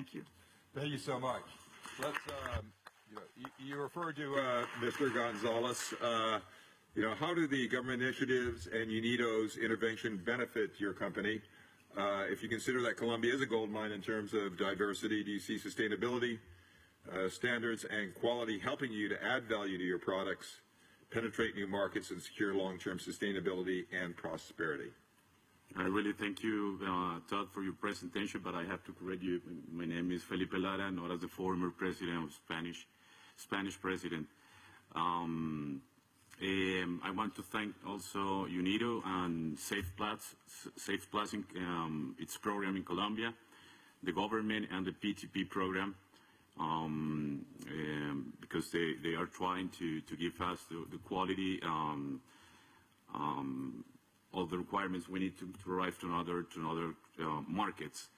Thank you. Thank you so much. Let's, you referred to Mr. Gonzalez. How do the government initiatives and UNIDO's intervention benefit your company? If you consider that Colombia is a gold mine in terms of diversity, do you see sustainability, standards, and quality helping you to add value to your products, penetrate new markets, and secure long-term sustainability and prosperity? I really thank you, Todd, for your presentation, but I have to correct you. My name is Felipe Lara, not as the former president of Spanish president. I want to thank also UNIDO and Safe Plus its program in Colombia, the government and the PTP program, because they are trying to give us the quality, all the requirements we need to arrive to other markets.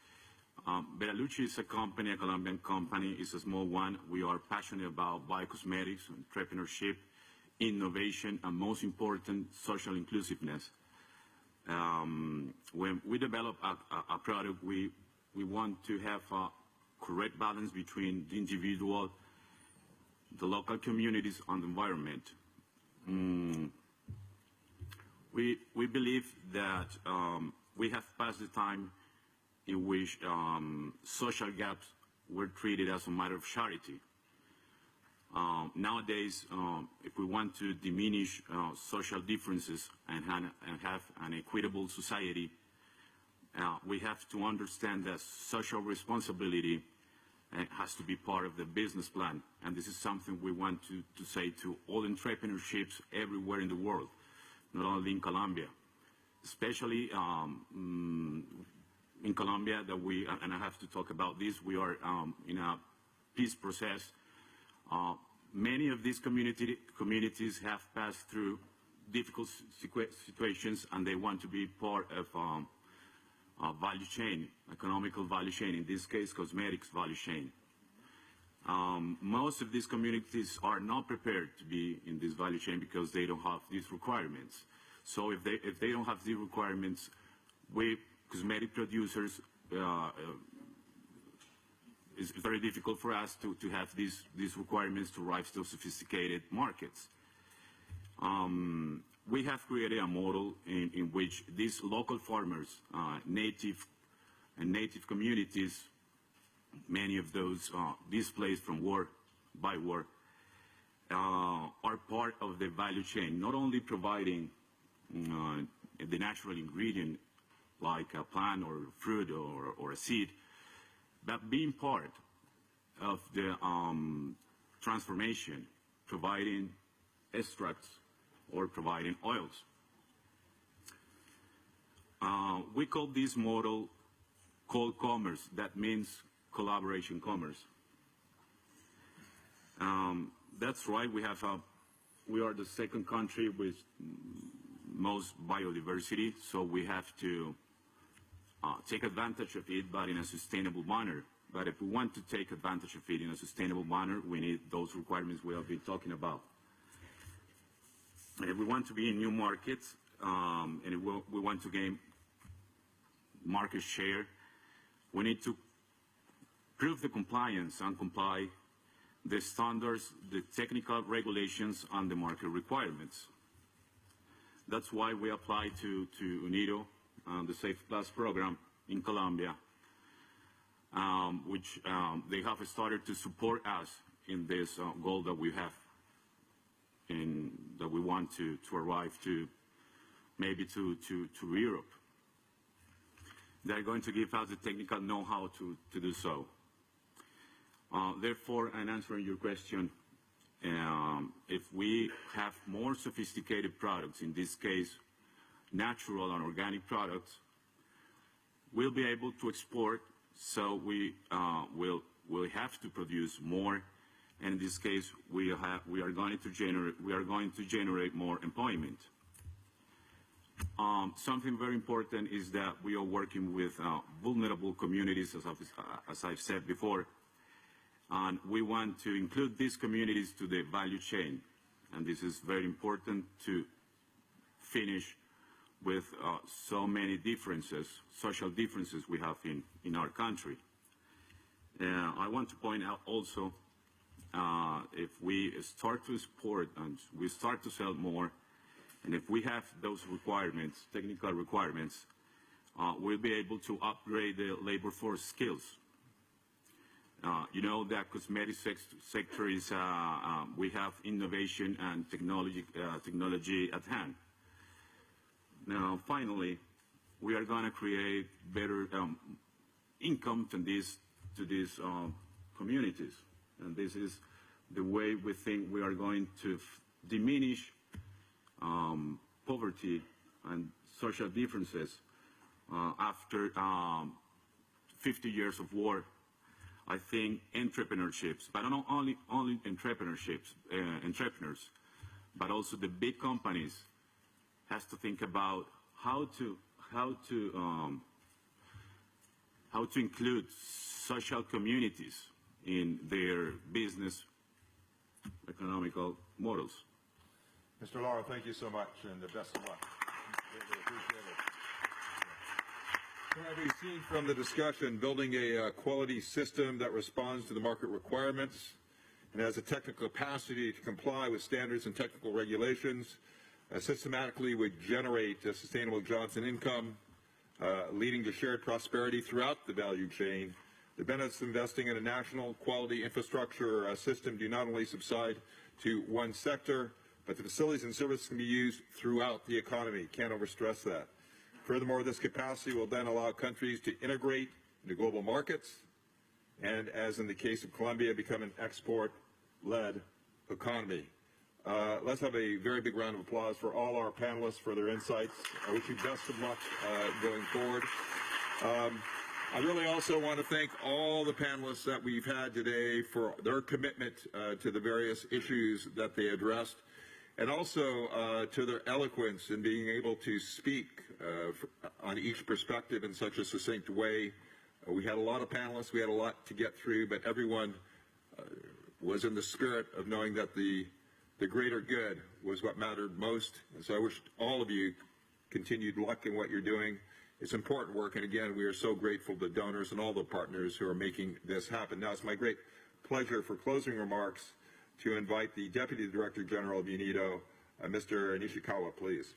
Vhera Lucci is a company, a Colombian company. It's a small one. We are passionate about biocosmetics, entrepreneurship, innovation, and most important, social inclusiveness. When we develop a product, we want to have a correct balance between the individual, the local communities, and the environment. We believe that we have passed the time in which social gaps were treated as a matter of charity. Nowadays, if we want to diminish social differences and have an equitable society, we have to understand that social responsibility has to be part of the business plan. And this is something we want to say to all entrepreneurships everywhere in the world, not only in Colombia. Especially in Colombia, and I have to talk about this, we are in a peace process. Many of these communities have passed through difficult situations, and they want to be part of a value chain, economical value chain, in this case, cosmetics value chain. Most of these communities are not prepared to be in this value chain because they don't have these requirements. So if they don't have these requirements, we cosmetic producers, it's very difficult for us to have these requirements to rise to sophisticated markets. We have created a model in which these local farmers, native communities, many of those displaced from war, are part of the value chain, not only providing the natural ingredient like a plant or fruit or a seed, but being part of the transformation, providing extracts or providing oils. We call this model commerce. That means collaboration commerce. That's right. We are the second country with most biodiversity, so we have to take advantage of it, but in a sustainable manner. But if we want to take advantage of it in a sustainable manner, we need those requirements we have been talking about. And if we want to be in new markets, and if we want to gain market share, we need to prove the compliance and comply the standards, the technical regulations, and the market requirements. That's why we apply to UNIDO, the Safe Plus program in Colombia, which they have started to support us in this goal that we have, that we want to arrive to, maybe to Europe. They're going to give us the technical know-how to do so. Therefore, in answering your question, if we have more sophisticated products, in this case, natural and organic products, we'll be able to export, so we will have to produce more, and in this case, we are going to generate more employment. Something very important is that we are working with vulnerable communities, as I've said before, and we want to include these communities to the value chain. And this is very important to finish with so many differences, social differences we have in our country. I want to point out also, if we start to support and we start to sell more, and if we have those requirements, technical requirements, we'll be able to upgrade the labor force skills. You know that cosmetic sector is, we have innovation and technology at hand. Now, finally, we are going to create better income to these communities. And this is the way we think we are going to diminish poverty and social differences after 50 years of war. I think entrepreneurships, but not only entrepreneurs, but also the big companies has to think about how to include social communities in their business economical models. Mr. Lara, thank you so much, and the best of luck. Greatly appreciate it. So as we've seen from the discussion, building a quality system that responds to the market requirements and has a technical capacity to comply with standards and technical regulations systematically would generate a sustainable jobs and income, leading to shared prosperity throughout the value chain. The benefits of investing in a national quality infrastructure system do not only subside to one sector, but the facilities and services can be used throughout the economy. Can't overstress that. Furthermore, this capacity will then allow countries to integrate into global markets and, as in the case of Colombia, become an export-led economy. Let's have a very big round of applause for all our panelists for their insights. I wish you best of luck going forward. I really also want to thank all the panelists that we've had today for their commitment to the various issues that they addressed, and also to their eloquence in being able to speak on each perspective in such a succinct way. We had a lot of panelists, we had a lot to get through, but everyone was in the spirit of knowing that the greater good was what mattered most. And so I wish all of you continued luck in what you're doing. It's important work, and again, we are so grateful to donors and all the partners who are making this happen. Now, it's my great pleasure for closing remarks to invite the Deputy Director General of UNIDO, Mr. Nishikawa, please.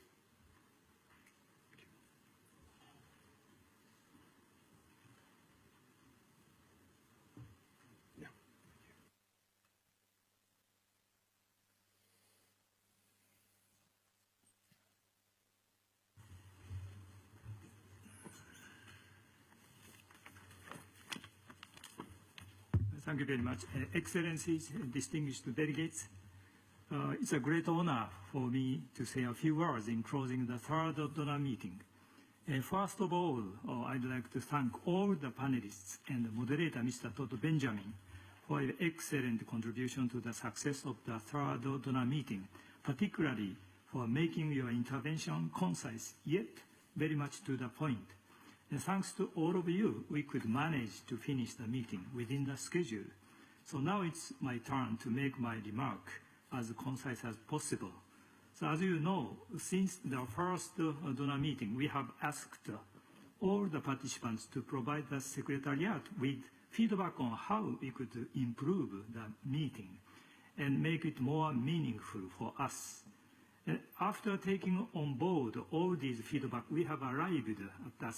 Thank you very much. Excellencies, distinguished delegates, it's a great honor for me to say a few words in closing the third donor meeting. First of all, I'd like to thank all the panelists and the moderator, Mr. Todd Benjamin, for your excellent contribution to the success of the third donor meeting, particularly for making your intervention concise yet very much to the point. And thanks to all of you, we could manage to finish the meeting within the schedule. So now it's my turn to make my remark as concise as possible. So as you know, since the first donor meeting, we have asked all the participants to provide the Secretariat with feedback on how we could improve the meeting and make it more meaningful for us. After taking on board all these feedback, we have arrived at a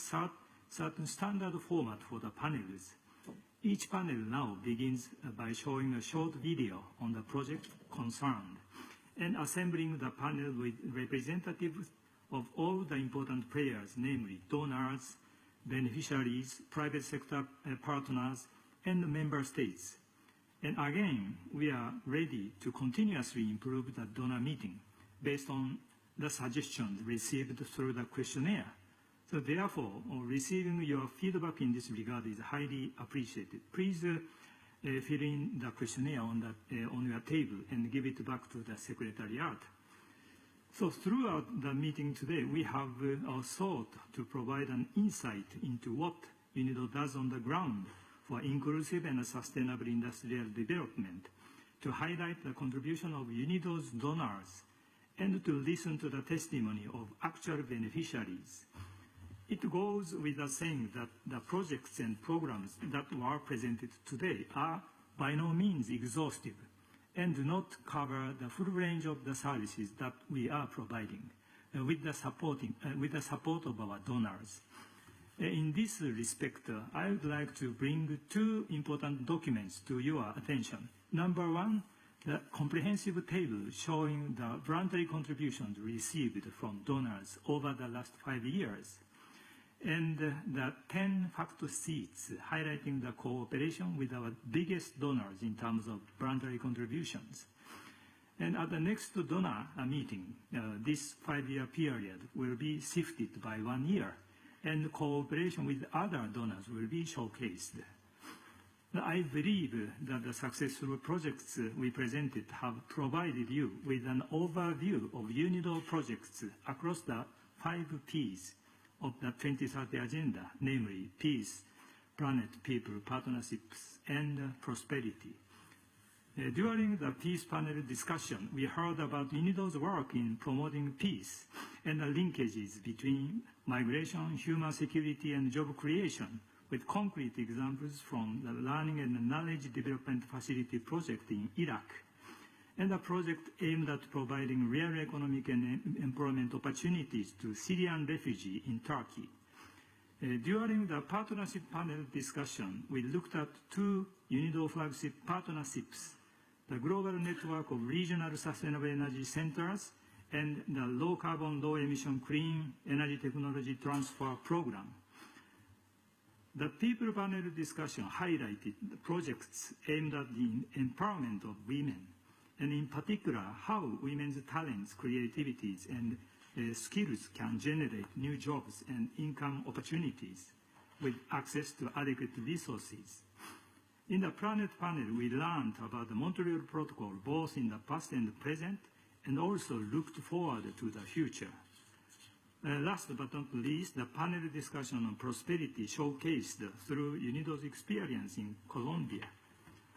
certain standard format for the panels. Each panel now begins by showing a short video on the project concerned and assembling the panel with representatives of all the important players, namely donors, beneficiaries, private sector partners, and member states. And again, we are ready to continuously improve the donor meeting based on the suggestions received through the questionnaire. So therefore, receiving your feedback in this regard is highly appreciated. Please fill in the questionnaire on your table and give it back to the Secretariat. So throughout the meeting today, we have sought to provide an insight into what UNIDO does on the ground for inclusive and sustainable industrial development, to highlight the contribution of UNIDO's donors, and to listen to the testimony of actual beneficiaries. It goes without saying that the projects and programs that were presented today are by no means exhaustive and do not cover the full range of the services that we are providing with the support of our donors. In this respect, I would like to bring two important documents to your attention. Number one, the comprehensive table showing the voluntary contributions received from donors over the last 5 years, and the 10 fact sheets highlighting the cooperation with our biggest donors in terms of voluntary contributions. And at the next donor meeting, this 5-year period will be shifted by 1 year, and cooperation with other donors will be showcased. I believe that the successful projects we presented have provided you with an overview of UNIDO projects across the 5 Ps of the 2030 Agenda, namely peace, planet, people, partnerships, and prosperity. During the peace panel discussion, we heard about UNIDO's work in promoting peace and the linkages between migration, human security, and job creation, with concrete examples from the Learning and Knowledge Development Facility project in Iraq, and a project aimed at providing real economic and employment opportunities to Syrian refugees in Turkey. During the partnership panel discussion, we looked at 2 UNIDO flagship partnerships, the Global Network of Regional Sustainable Energy Centers and the Low Carbon, Low Emission Clean Energy Technology Transfer Program. The people panel discussion highlighted the projects aimed at the empowerment of women, and in particular, how women's talents, creativities, and skills can generate new jobs and income opportunities with access to adequate resources. In the planet panel, we learned about the Montreal Protocol, both in the past and present, and also looked forward to the future. Last but not least, the panel discussion on prosperity showcased through UNIDO's experience in Colombia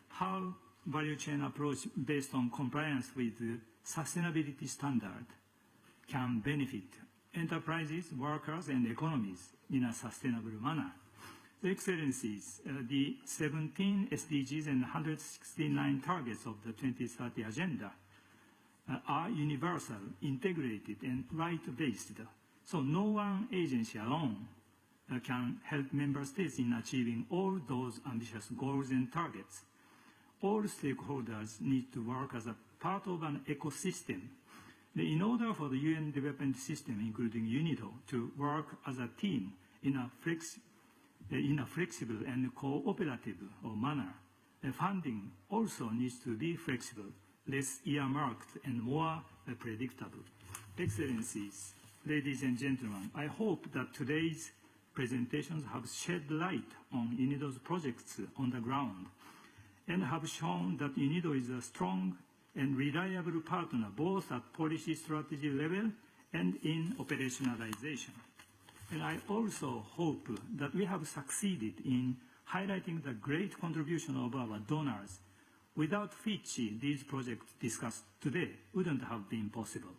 how value chain approach based on compliance with sustainability standard can benefit enterprises, workers, and economies in a sustainable manner. So, Excellencies, the 17 SDGs and 169 targets of the 2030 Agenda are universal, integrated, and right-based. So no one agency alone can help member states in achieving all those ambitious goals and targets. All stakeholders need to work as a part of an ecosystem. In order for the UN development system, including UNIDO, to work as a team in a flexible and cooperative manner, funding also needs to be flexible, less earmarked, and more predictable. Excellencies, ladies and gentlemen, I hope that today's presentations have shed light on UNIDO's projects on the ground and have shown that UNIDO is a strong and reliable partner both at policy strategy level and in operationalization. And I also hope that we have succeeded in highlighting the great contribution of our donors, without which these projects discussed today wouldn't have been possible.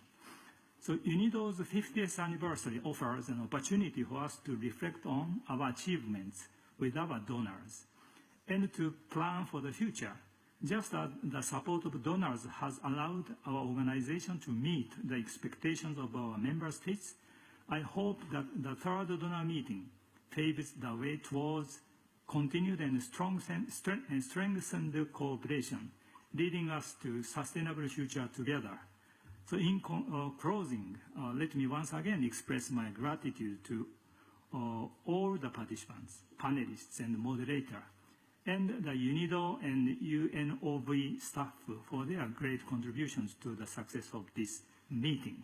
So UNIDO's 50th anniversary offers an opportunity for us to reflect on our achievements with our donors and to plan for the future, just as the support of donors has allowed our organization to meet the expectations of our member states. I hope that the third donor meeting paves the way towards continued and strengthened cooperation, leading us to sustainable future together. So in closing, let me once again express my gratitude to all the participants, panelists, and moderator, and the UNIDO and UNOV staff for their great contributions to the success of this meeting.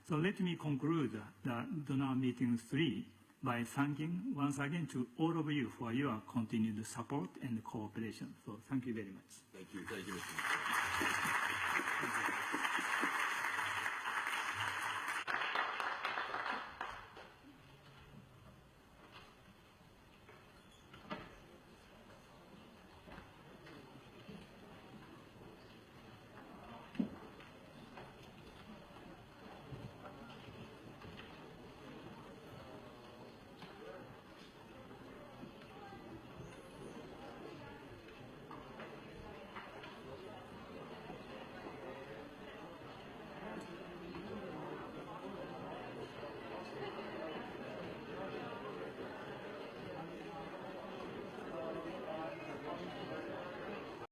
So let me conclude the donor meeting 3 by thanking once again to all of you for your continued support and cooperation. So thank you very much. Thank you, Mr.